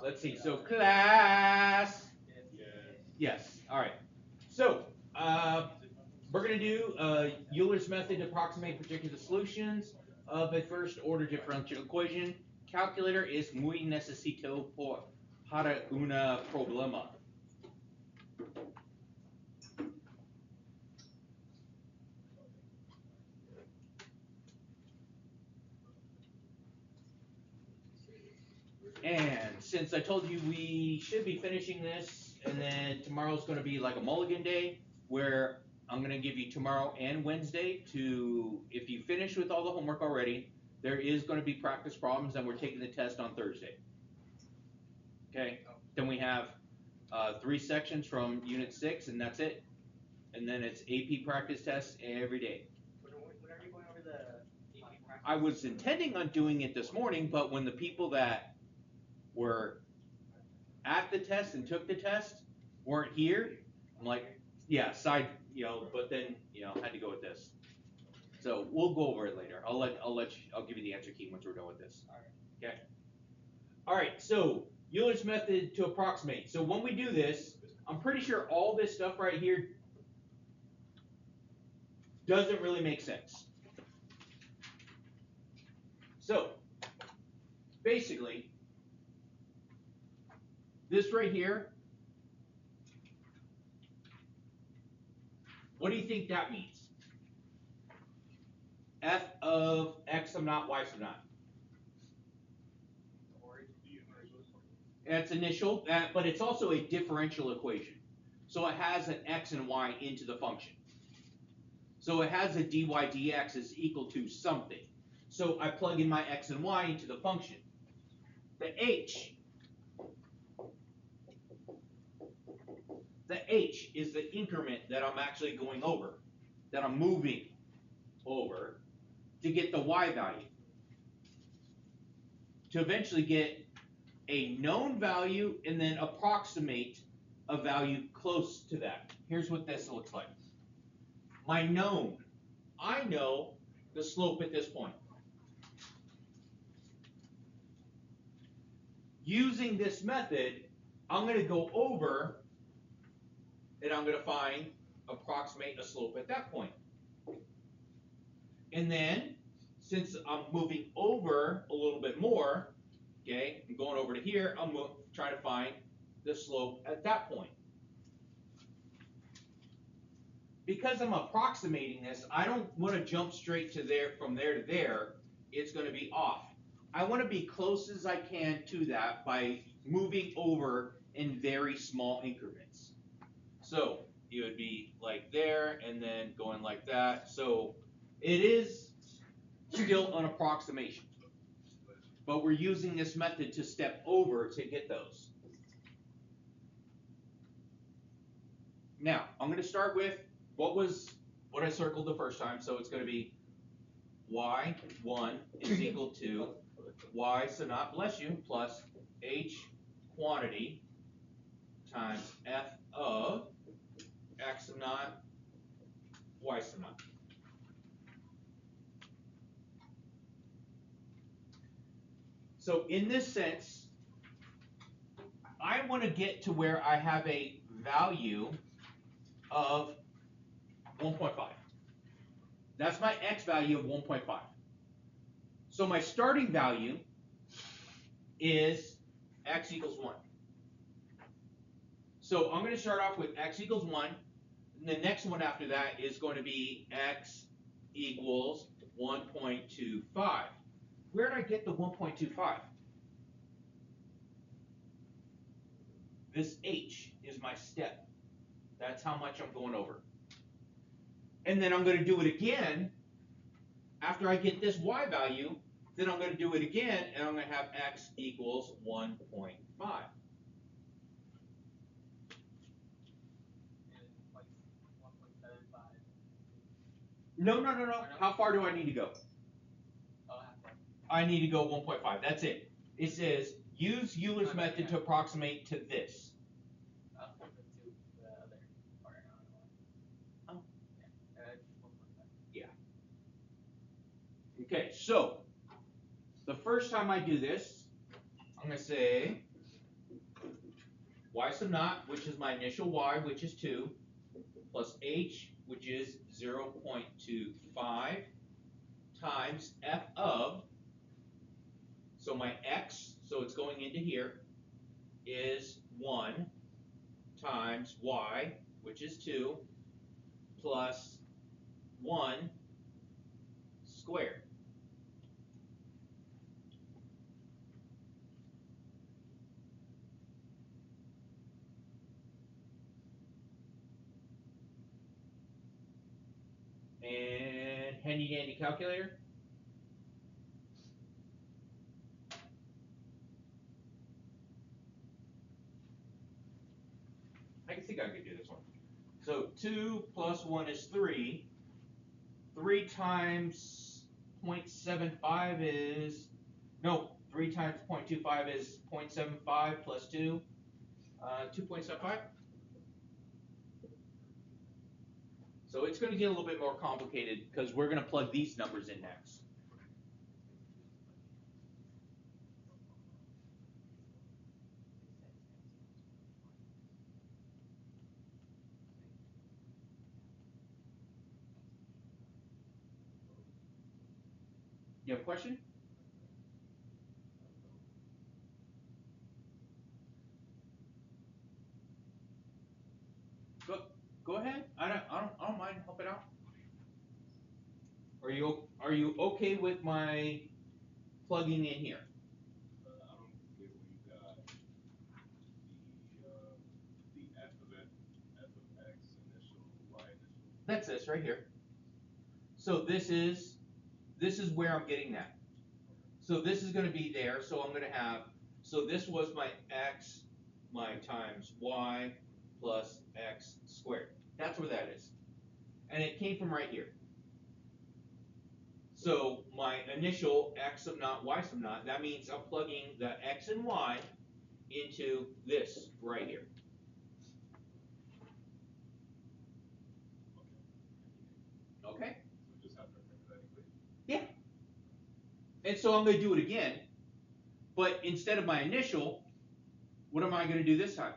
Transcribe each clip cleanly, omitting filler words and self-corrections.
let's see. So class. Yes. All right. So we're going to do Euler's method to approximate particular solutions of a first order differential equation. Calculator es muy necesito para una problema. And since I told you we should be finishing this, and then tomorrow's going to be like a mulligan day, where I'm going to give you tomorrow and Wednesday to, if you finish with all the homework already, there is going to be practice problems, and we're taking the test on Thursday. Okay? Then we have 3 sections from Unit 6, and that's it. And then it's AP practice tests every day. When are you going over the AP practice? I was intending on doing it this morning, but when the people that were at the test and took the test weren't here, I'm like, yeah, but then, had to go with this. So we'll go over it later. I'll give you the answer key once we're done with this. Okay. All right. So Euler's method to approximate. So when we do this, I'm pretty sure all this stuff right here doesn't really make sense. So basically, this right here, what do you think that means? F of x sub naught, y sub naught. That's initial, but it's also a differential equation. So it has an x and y into the function. So it has a dy dx is equal to something. So I plug in my x and y into the function. The h is the increment that I'm actually going over, that I'm moving over to get the y value, to eventually get a known value and then approximate a value close to that. Here's what this looks like. My known, I know the slope at this point. Using this method, I'm going to go over and I'm going to approximate a slope at that point. And then, since I'm moving over a little bit more, okay, I'm going over to here, I'm going to try to find the slope at that point. Because I'm approximating this, I don't want to jump straight to there, from there to there. It's going to be off. I want to be close as I can to that by moving over in very small increments. So it would be like there and then going like that. So it is still an approximation, but we're using this method to step over to get those. Now, I'm going to start with what I circled the first time. So it's going to be y1 is equal to y sub naught, bless you, plus h quantity times f of x sub naught, y sub naught. So in this sense, I want to get to where I have a value of 1.5. That's my x value of 1.5. So my starting value is x equals 1. So I'm going to start off with x equals 1. And the next one after that is going to be x equals 1.25. Where did I get the 1.25? This h is my step. That's how much I'm going over. And then I'm going to do it again. After I get this y value, then I'm going to do it again, and I'm going to have x equals 1.5. No. How far do I need to go? I need to go 1.5. That's it. It says use Euler's method to approximate to this. Yeah. Okay, so the first time I do this, I'm going to say y sub naught, which is my initial y, which is 2, plus h, which is 0.25, times f of, so my x, so it's going into here, is 1, times y, which is 2, plus 1 squared. And handy dandy calculator. I think I could do this one. So 2 plus 1 is 3. 3 times 0.75 is, no, 3 times 0.25 is 0.75 plus 2, 2.75. So it's going to get a little bit more complicated because we're going to plug these numbers in next. You have a question? Go ahead. I don't mind helping out. Are you okay with my plugging in here? I don't get where you got the f of x initial, y initial. That's this right here. So this is where I'm getting that. So this is going to be there. So I'm going to have, so this was my x, my times y plus x squared. That's where that is. And it came from right here. So my initial x sub naught, y sub naught, that means I'm plugging the x and y into this right here. Okay? So we just have to remember that equation. Yeah. And so I'm going to do it again, but instead of my initial, what am I going to do this time?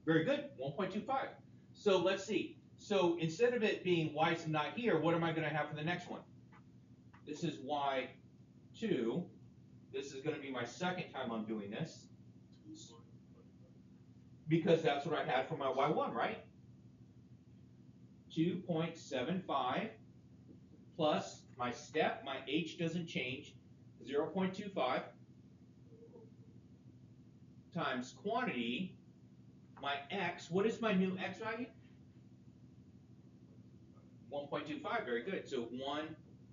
Very good, 1.25. So let's see. So instead of it being y sub naught here, what am I going to have for the next one? This is y2. This is going to be my second time I'm doing this. Because that's what I had for my y1, right? 2.75 plus my step, my h doesn't change, 0.25 times quantity, my x, what is my new x value? 1.25, very good. So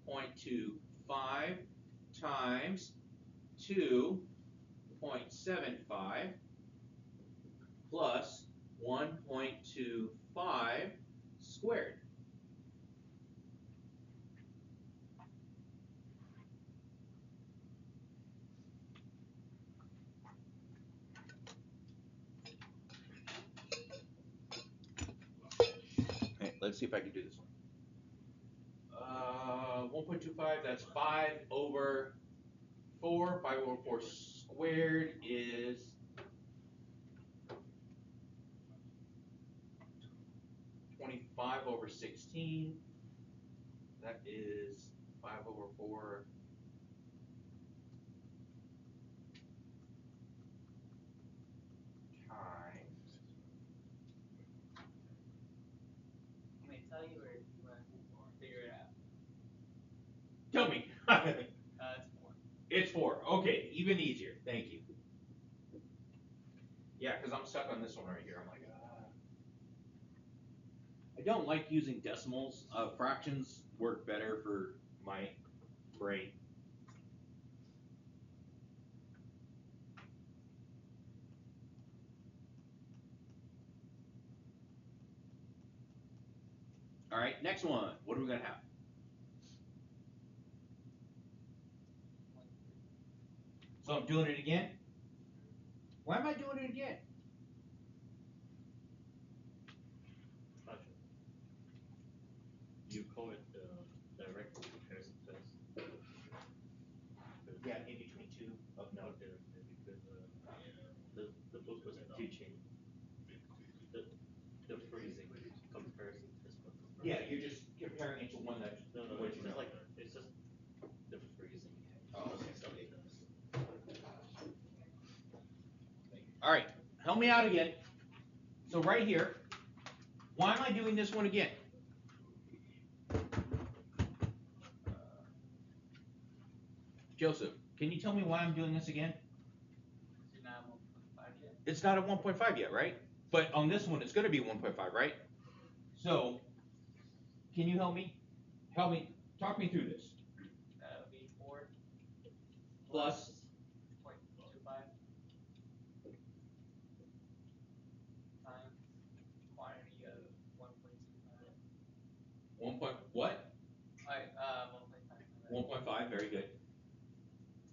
1.25 times 2.75 plus 1.25 squared. Okay, let's see if I can do this one. 1.25, that's 5 over 4. 5 over 4 squared is 25 over 16. That is 5 over 4 times. Can I tell you, or do you want to figure it out? Tell me. It's 4. It's 4. Okay, even easier. Thank you. Yeah, because I'm stuck on this one right here. I'm like, I don't like using decimals. Fractions work better for my brain. All right, next one. What are we going to have? So I'm doing it again? Why am I doing it again? You call it direct comparison test. Yeah, in between two of note. Okay, because the book was teaching the freezing comparison test. Yeah, you're just comparing it to one that. No, what it's you just know. like it's just the freezing. Oh, okay. Something else. All right, help me out again. So right here, why am I doing this one again? Joseph, can you tell me why I'm doing this again? You're not 1.5 yet. It's not at 1.5 yet, right? But on this one, it's going to be 1.5, right? So, can you help me? Help me, talk me through this. That'll be 4 Plus 0.25 times quantity of 1.25. 1 point, what? Alright, 1.5. 1.5, very good.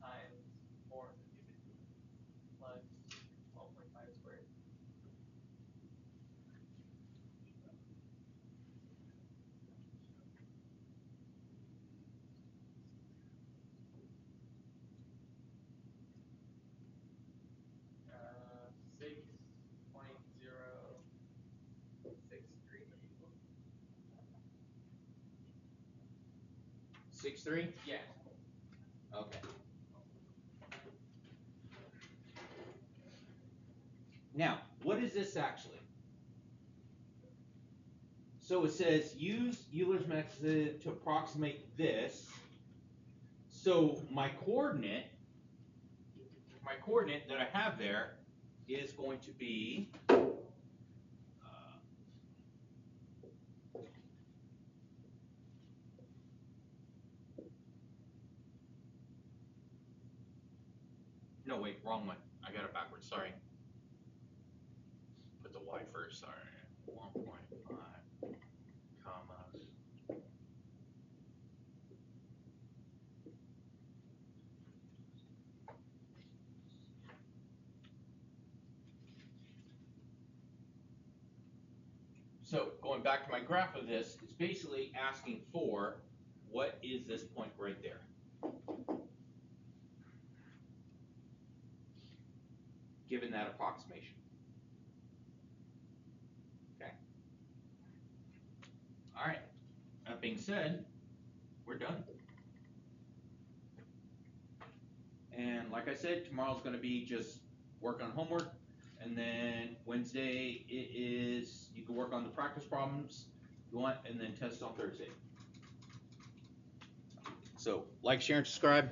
Times 4 plus 1.5 squared. Uh, 6.063. 6.3? Yeah. Okay. Now, what is this actually? So it says use Euler's method to approximate this. So my coordinate that I have there is going to be no, wait, wrong one. I got it backwards, sorry. Put the y first, sorry. 1.5 commas. So going back to my graph of this, it's basically asking for what is this point right there. Given that approximation. Okay. All right. That being said, we're done. And like I said, tomorrow's going to be just work on homework. And then Wednesday it is, you can work on the practice problems if you want, and then test on Thursday. So like, share, and subscribe.